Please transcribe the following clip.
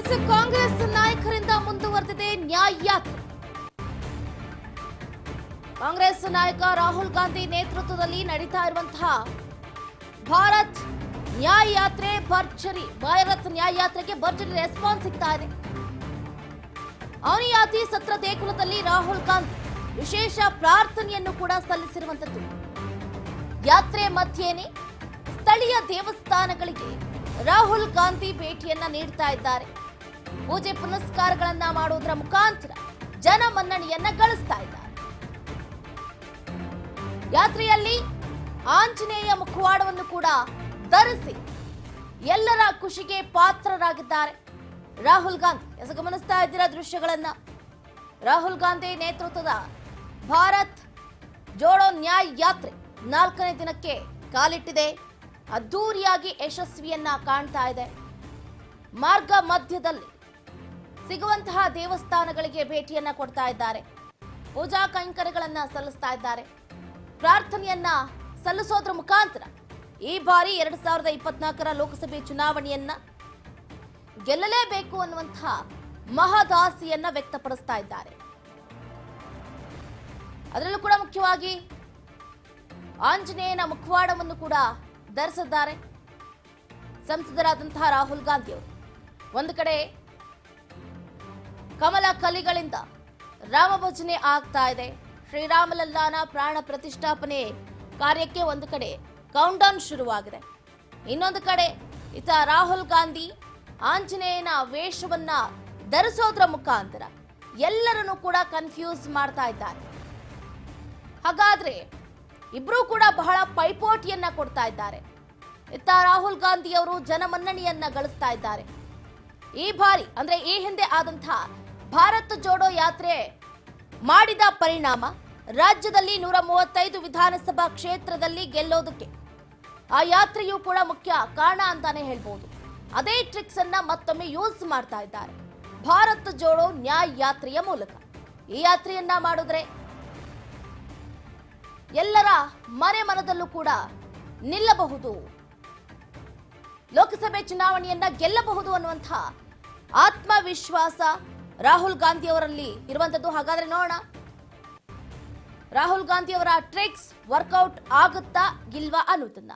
ಕಾಂಗ್ರೆಸ್ ನಾಯಕರಿಂದ ಮುಂದುವರೆದಿದೆ ನ್ಯಾಯ ಯಾತ್ರೆ. ಕಾಂಗ್ರೆಸ್ ನಾಯಕ ರಾಹುಲ್ ಗಾಂಧಿ ನೇತೃತ್ವದಲ್ಲಿ ನಡೀತಾ ಇರುವಂತಹ ಭಾರತ್ ನ್ಯಾಯ ಯಾತ್ರೆ ಯಾತ್ರೆಗೆ ಭರ್ಜರಿ ರೆಸ್ಪಾನ್ಸ್ ಸಿಗ್ತಾ ಇದೆ. ಅವನಿಯಾತಿ ಸತ್ರ ದೇಗುಲದಲ್ಲಿ ರಾಹುಲ್ ಗಾಂಧಿ ವಿಶೇಷ ಪ್ರಾರ್ಥನೆಯನ್ನು ಕೂಡ ಸಲ್ಲಿಸಿರುವಂತದ್ದು. ಯಾತ್ರೆ ಮಧ್ಯೆನೇ ಸ್ಥಳೀಯ ದೇವಸ್ಥಾನಗಳಿಗೆ ರಾಹುಲ್ ಗಾಂಧಿ ಭೇಟಿಯನ್ನ ನೀಡ್ತಾ ಇದ್ದಾರೆ. ಪೂಜೆ ಪುನಸ್ಕಾರಗಳನ್ನ ಮಾಡುವುದರ ಮುಖಾಂತರ ಜನ ಮನ್ನಣೆಯನ್ನ ಗಳಿಸ್ತಾ ಇದ್ದಾರೆ. ಯಾತ್ರೆಯಲ್ಲಿ ಆಂಜನೇಯ ಮುಖವಾಡವನ್ನು ಕೂಡ ಧರಿಸಿ ಎಲ್ಲರ ಖುಷಿಗೆ ಪಾತ್ರರಾಗಿದ್ದಾರೆ ರಾಹುಲ್ ಗಾಂಧಿ. ಗಮನಿಸ್ತಾ ಇದ್ದೀರಾ ದೃಶ್ಯಗಳನ್ನ. ರಾಹುಲ್ ಗಾಂಧಿ ನೇತೃತ್ವದ ಭಾರತ್ ಜೋಡೋ ನ್ಯಾಯ ಯಾತ್ರೆ 4ನೇ ದಿನಕ್ಕೆ ಕಾಲಿಟ್ಟಿದೆ. ಅದ್ದೂರಿಯಾಗಿ ಯಶಸ್ವಿಯನ್ನ ಕಾಣ್ತಾ ಇದೆ. ಮಾರ್ಗ ಮಧ್ಯದಲ್ಲಿ ಸಿಗುವಂತಹ ದೇವಸ್ಥಾನಗಳಿಗೆ ಭೇಟಿಯನ್ನ ಕೊಡ್ತಾ ಇದ್ದಾರೆ. ಪೂಜಾ ಕೈಂಕರ್ಯಗಳನ್ನ ಸಲ್ಲಿಸ್ತಾ ಇದ್ದಾರೆ. ಪ್ರಾರ್ಥನೆಯನ್ನ ಸಲ್ಲಿಸೋದ್ರ ಮುಖಾಂತರ ಈ ಬಾರಿ 2024ರ ಲೋಕಸಭೆ ಚುನಾವಣೆಯನ್ನ ಗೆಲ್ಲಲೇಬೇಕು ಅನ್ನುವಂತಹ ಮಹದಾಸೆಯನ್ನ ವ್ಯಕ್ತಪಡಿಸ್ತಾ ಇದ್ದಾರೆ. ಅದರಲ್ಲೂ ಕೂಡ ಮುಖ್ಯವಾಗಿ ಆಂಜನೇಯನ ಮುಖವಾಡವನ್ನು ಕೂಡ ಧರಿಸಿದ್ದಾರೆ ಸಂಸದರಾದಂತಹ ರಾಹುಲ್ ಗಾಂಧಿ ಅವರು. ಒಂದು ಕಡೆ ಕಮಲ ಕಲಿಗಳಿಂದ ರಾಮ ಭಜನೆ ಆಗ್ತಾ ಇದೆ. ಶ್ರೀರಾಮಲಲ್ಲಾನ ಪ್ರಾಣ ಪ್ರತಿಷ್ಠಾಪನೆ ಕಾರ್ಯಕ್ಕೆ ಒಂದು ಕಡೆ ಕೌಂಟ್ ಡೌನ್ ಶುರುವಾಗಿದೆ. ಇನ್ನೊಂದು ಕಡೆ ಇತ ರಾಹುಲ್ ಗಾಂಧಿ ಆಂಜನೇಯನ ವೇಷವನ್ನ ಧರಿಸೋದ್ರ ಮುಖಾಂತರ ಎಲ್ಲರನ್ನೂ ಕೂಡ ಕನ್ಫ್ಯೂಸ್ ಮಾಡ್ತಾ ಇದ್ದಾರೆ. ಹಾಗಾದ್ರೆ ಇಬ್ರು ಕೂಡ ಬಹಳ ಪೈಪೋಟಿಯನ್ನ ಕೊಡ್ತಾ ಇದ್ದಾರೆ. ಇತ್ತ ರಾಹುಲ್ ಗಾಂಧಿ ಅವರು ಜನಮನ್ನಣೆಯನ್ನ ಗಳಿಸ್ತಾ ಇದ್ದಾರೆ. ಈ ಬಾರಿ ಅಂದ್ರೆ ಈ ಹಿಂದೆ ಆದಂತಹ ಭಾರತ್ ಜೋಡೋ ಯಾತ್ರೆ ಮಾಡಿದ ಪರಿಣಾಮ ರಾಜ್ಯದಲ್ಲಿ 135 ವಿಧಾನಸಭಾ ಕ್ಷೇತ್ರದಲ್ಲಿ ಗೆಲ್ಲೋದಕ್ಕೆ ಆ ಯಾತ್ರೆಯೂ ಕೂಡ ಮುಖ್ಯ ಕಾರಣ ಅಂತಾನೆ ಹೇಳ್ಬೋದು. ಅದೇ ಟ್ರಿಕ್ಸ್ ಅನ್ನ ಮತ್ತೊಮ್ಮೆ ಯೂಸ್ ಮಾಡ್ತಾ ಇದ್ದಾರೆ ಭಾರತ್ ಜೋಡೋ ನ್ಯಾಯ ಯಾತ್ರೆಯ ಮೂಲಕ. ಈ ಯಾತ್ರೆಯನ್ನ ಮಾಡಿದ್ರೆ ಎಲ್ಲರ ಮನದಲ್ಲೂ ಕೂಡ ನಿಲ್ಲಬಹುದು, ಲೋಕಸಭೆ ಚುನಾವಣೆಯನ್ನ ಗೆಲ್ಲಬಹುದು ಅನ್ನುವಂಥ ಆತ್ಮವಿಶ್ವಾಸ ರಾಹುಲ್ ಗಾಂಧಿ ಅವರಲ್ಲಿ ಇರುವಂತದ್ದು. ಹಾಗಾದ್ರೆ ನೋಡೋಣ ರಾಹುಲ್ ಗಾಂಧಿ ಅವರ ಟ್ರಿಕ್ಸ್ ವರ್ಕೌಟ್ ಆಗುತ್ತಾ ಇಲ್ವಾ ಅನ್ನೋದನ್ನ.